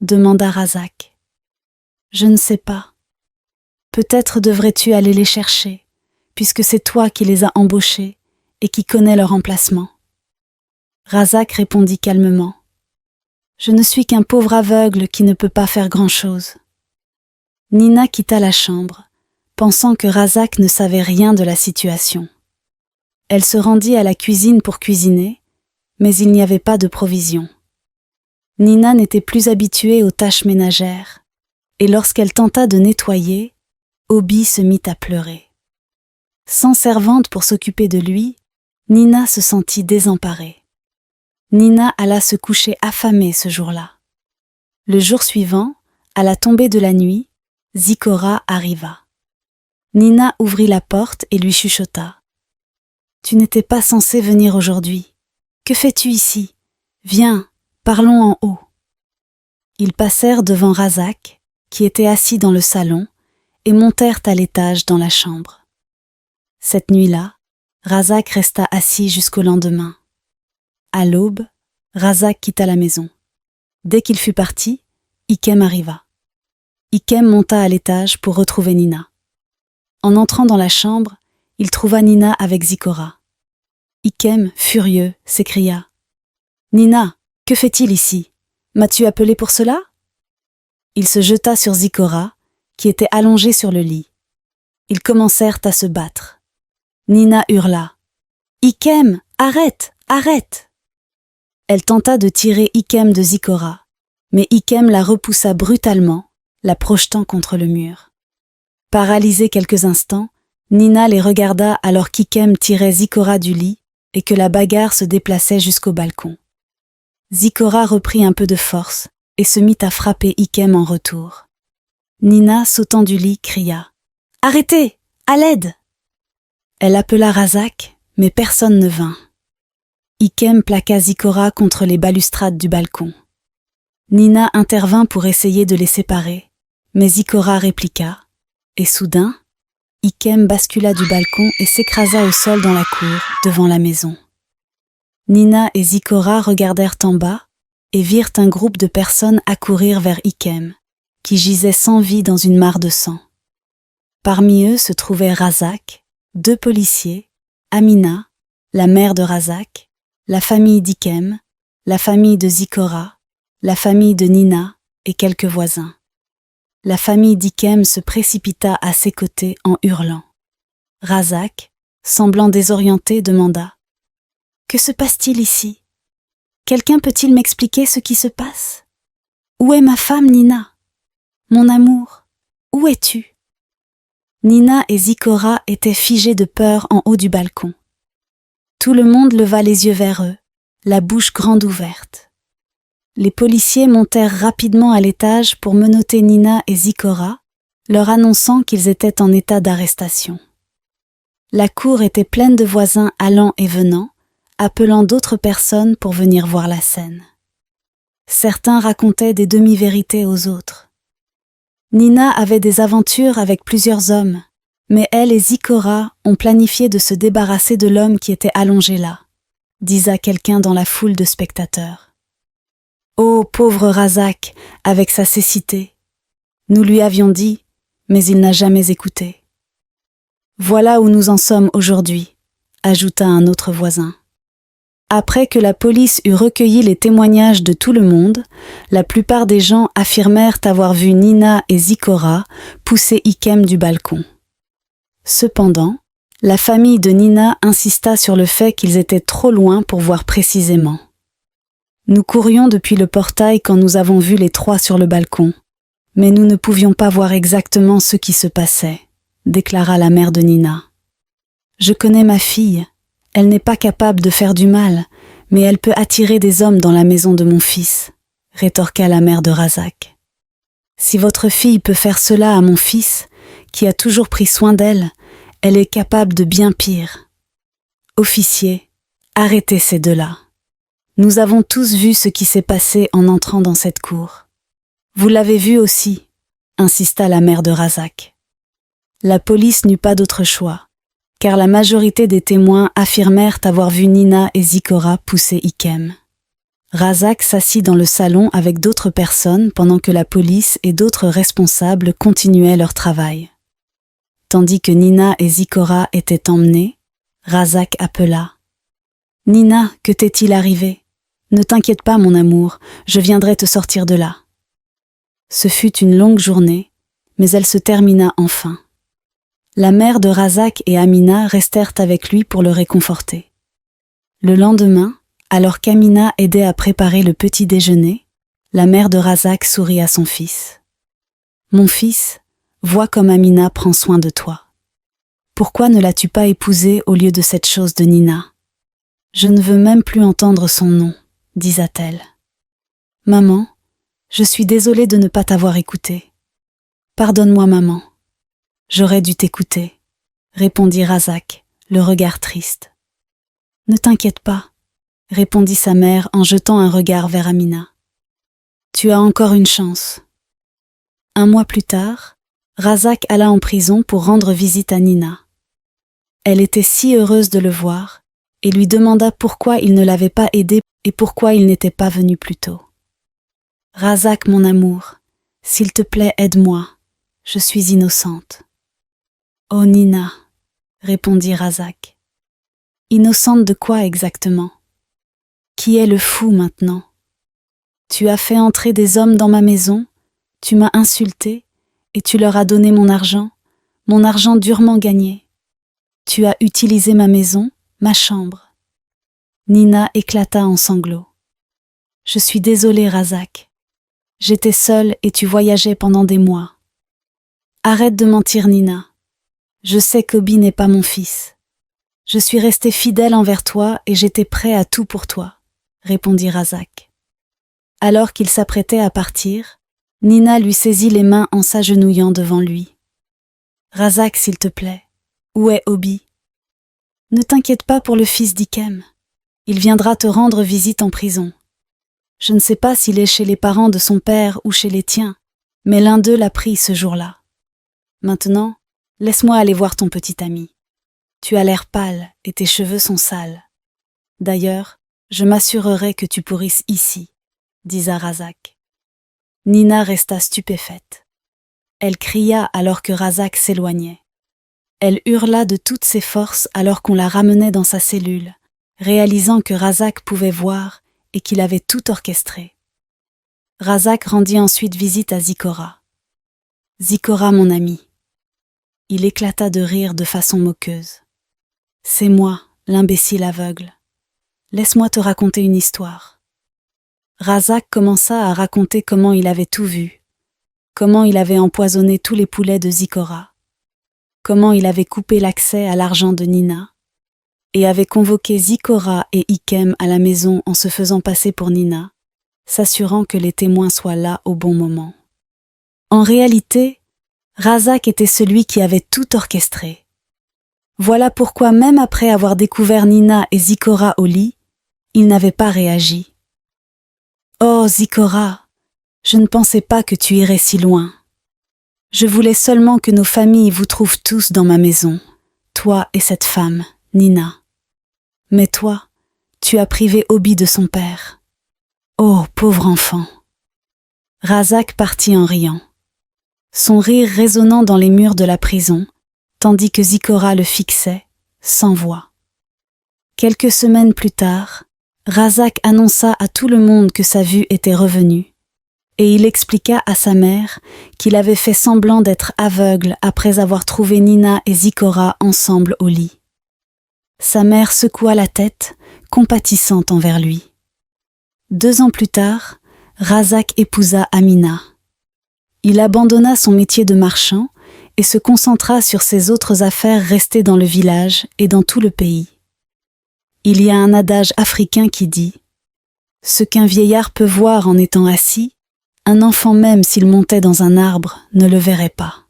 demanda Razak. « Je ne sais pas. Peut-être devrais-tu aller les chercher, puisque c'est toi qui les as embauchés et qui connais leur emplacement. » Razak répondit calmement. « Je ne suis qu'un pauvre aveugle qui ne peut pas faire grand-chose. » Nina quitta la chambre, pensant que Razak ne savait rien de la situation. Elle se rendit à la cuisine pour cuisiner, mais il n'y avait pas de provisions. Nina n'était plus habituée aux tâches ménagères, et lorsqu'elle tenta de nettoyer, Obi se mit à pleurer. Sans servante pour s'occuper de lui, Nina se sentit désemparée. Nina alla se coucher affamée ce jour-là. Le jour suivant, à la tombée de la nuit, Zikora arriva. Nina ouvrit la porte et lui chuchota. « Tu n'étais pas censé venir aujourd'hui. Que fais-tu ici ? Viens, parlons en haut. » Ils passèrent devant Razak, qui était assis dans le salon, et montèrent à l'étage dans la chambre. Cette nuit-là, Razak resta assis jusqu'au lendemain. À l'aube, Razak quitta la maison. Dès qu'il fut parti, Ikem arriva. Ikem monta à l'étage pour retrouver Nina. En entrant dans la chambre, il trouva Nina avec Zikora. Ikem, furieux, s'écria. Nina, que fait-il ici? M'as-tu appelé pour cela? Il se jeta sur Zikora, qui était allongée sur le lit. Ils commencèrent à se battre. Nina hurla. Ikem, arrête, arrête! Elle tenta de tirer Ikem de Zikora, mais Ikem la repoussa brutalement, la projetant contre le mur. Paralysée quelques instants, Nina les regarda alors qu'Ikem tirait Zikora du lit et que la bagarre se déplaçait jusqu'au balcon. Zikora reprit un peu de force et se mit à frapper Ikem en retour. Nina, sautant du lit, cria « Arrêtez! À l'aide !» Elle appela Razak, mais personne ne vint. Ikem plaqua Zikora contre les balustrades du balcon. Nina intervint pour essayer de les séparer, mais Zikora répliqua, et soudain, Ikem bascula du balcon et s'écrasa au sol dans la cour, devant la maison. Nina et Zikora regardèrent en bas et virent un groupe de personnes accourir vers Ikem, qui gisait sans vie dans une mare de sang. Parmi eux se trouvaient Razak, 2 policiers, Amina, la mère de Razak, la famille d'Ikem, la famille de Zikora, la famille de Nina et quelques voisins. La famille d'Ikem se précipita à ses côtés en hurlant. Razak, semblant désorienté, demanda « Que se passe-t-il ici? Quelqu'un peut-il m'expliquer ce qui se passe? Où est ma femme Nina? Mon amour, où es-tu » Nina et Zikora étaient figés de peur en haut du balcon. Tout le monde leva les yeux vers eux, la bouche grande ouverte. Les policiers montèrent rapidement à l'étage pour menotter Nina et Zikora, leur annonçant qu'ils étaient en état d'arrestation. La cour était pleine de voisins allant et venant, appelant d'autres personnes pour venir voir la scène. Certains racontaient des demi-vérités aux autres. Nina avait des aventures avec plusieurs hommes, mais elle et Zikora ont planifié de se débarrasser de l'homme qui était allongé là, disa quelqu'un dans la foule de spectateurs. Oh, pauvre Razak, avec sa cécité. Nous lui avions dit, mais il n'a jamais écouté. Voilà où nous en sommes aujourd'hui, ajouta un autre voisin. Après que la police eut recueilli les témoignages de tout le monde, la plupart des gens affirmèrent avoir vu Nina et Zikora pousser Ikem du balcon. Cependant, la famille de Nina insista sur le fait qu'ils étaient trop loin pour voir précisément. Nous courions depuis le portail quand nous avons vu les 3 sur le balcon, mais nous ne pouvions pas voir exactement ce qui se passait, déclara la mère de Nina. Je connais ma fille, elle n'est pas capable de faire du mal, mais elle peut attirer des hommes dans la maison de mon fils, rétorqua la mère de Razak. Si votre fille peut faire cela à mon fils, qui a toujours pris soin d'elle, elle est capable de bien pire. Officier, arrêtez ces 2-là. Nous avons tous vu ce qui s'est passé en entrant dans cette cour. Vous l'avez vu aussi, insista la mère de Razak. La police n'eut pas d'autre choix, car la majorité des témoins affirmèrent avoir vu Nina et Zikora pousser Ikem. Razak s'assit dans le salon avec d'autres personnes pendant que la police et d'autres responsables continuaient leur travail. Tandis que Nina et Zikora étaient emmenés, Razak appela. « Nina, que t'est-il arrivé ? Ne t'inquiète pas, mon amour, je viendrai te sortir de là. » Ce fut une longue journée, mais elle se termina enfin. La mère de Razak et Amina restèrent avec lui pour le réconforter. Le lendemain, alors qu'Amina aidait à préparer le petit déjeuner, la mère de Razak sourit à son fils. « Mon fils, vois comme Amina prend soin de toi. Pourquoi ne l'as-tu pas épousée au lieu de cette chose de Nina ? Je ne veux même plus entendre son nom, disa-t-elle. Maman, je suis désolée de ne pas t'avoir écoutée. Pardonne-moi, maman. J'aurais dû t'écouter, répondit Razak, le regard triste. Ne t'inquiète pas, répondit sa mère en jetant un regard vers Amina. Tu as encore une chance. Un mois plus tard, Razak alla en prison pour rendre visite à Nina. Elle était si heureuse de le voir et lui demanda pourquoi il ne l'avait pas aidé et pourquoi il n'était pas venu plus tôt. « Razak, mon amour, s'il te plaît, aide-moi, je suis innocente. »« Oh Nina, répondit Razak. Innocente de quoi exactement? Qui est le fou maintenant? Tu as fait entrer des hommes dans ma maison, tu m'as insulté, et tu leur as donné mon argent durement gagné. Tu as utilisé ma maison, ma chambre. Nina éclata en sanglots. Je suis désolée, Razak. J'étais seule et tu voyageais pendant des mois. Arrête de mentir, Nina. Je sais qu'Obi n'est pas mon fils. Je suis restée fidèle envers toi et j'étais prêt à tout pour toi, répondit Razak. Alors qu'il s'apprêtait à partir, Nina lui saisit les mains en s'agenouillant devant lui. Razak, s'il te plaît, où est Obi? Ne t'inquiète pas pour le fils d'Ikem. Il viendra te rendre visite en prison. Je ne sais pas s'il est chez les parents de son père ou chez les tiens, mais l'un d'eux l'a pris ce jour-là. Maintenant, laisse-moi aller voir ton petit ami. Tu as l'air pâle et tes cheveux sont sales. D'ailleurs, je m'assurerai que tu pourrisses ici, dit Razak. Nina resta stupéfaite. Elle cria alors que Razak s'éloignait. Elle hurla de toutes ses forces alors qu'on la ramenait dans sa cellule, réalisant que Razak pouvait voir et qu'il avait tout orchestré. Razak rendit ensuite visite à Zikora. « Zikora, mon ami. » Il éclata de rire de façon moqueuse. « C'est moi, l'imbécile aveugle. Laisse-moi te raconter une histoire. » Razak commença à raconter comment il avait tout vu, comment il avait empoisonné tous les poulets de Zikora, comment il avait coupé l'accès à l'argent de Nina, et avait convoqué Zikora et Ikem à la maison en se faisant passer pour Nina, s'assurant que les témoins soient là au bon moment. En réalité, Razak était celui qui avait tout orchestré. Voilà pourquoi même après avoir découvert Nina et Zikora au lit, il n'avait pas réagi. « Oh, Zikora, je ne pensais pas que tu irais si loin. Je voulais seulement que nos familles vous trouvent tous dans ma maison, toi et cette femme, Nina. Mais toi, tu as privé Obi de son père. Oh, pauvre enfant. » Razak partit en riant. Son rire résonnant dans les murs de la prison, tandis que Zikora le fixait, sans voix. Quelques semaines plus tard, Razak annonça à tout le monde que sa vue était revenue, et il expliqua à sa mère qu'il avait fait semblant d'être aveugle après avoir trouvé Nina et Zikora ensemble au lit. Sa mère secoua la tête, compatissante envers lui. 2 ans plus tard, Razak épousa Amina. Il abandonna son métier de marchand et se concentra sur ses autres affaires restées dans le village et dans tout le pays. Il y a un adage africain qui dit « Ce qu'un vieillard peut voir en étant assis, un enfant même s'il montait dans un arbre ne le verrait pas. »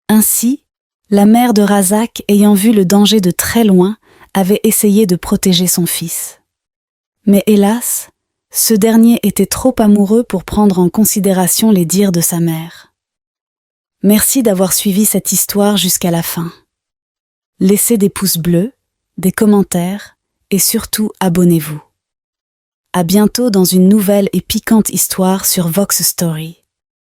Ainsi, la mère de Razak, ayant vu le danger de très loin, avait essayé de protéger son fils. Mais hélas, ce dernier était trop amoureux pour prendre en considération les dires de sa mère. Merci d'avoir suivi cette histoire jusqu'à la fin. Laissez des pouces bleus, des commentaires et surtout abonnez-vous. À bientôt dans une nouvelle et piquante histoire sur Vox Story.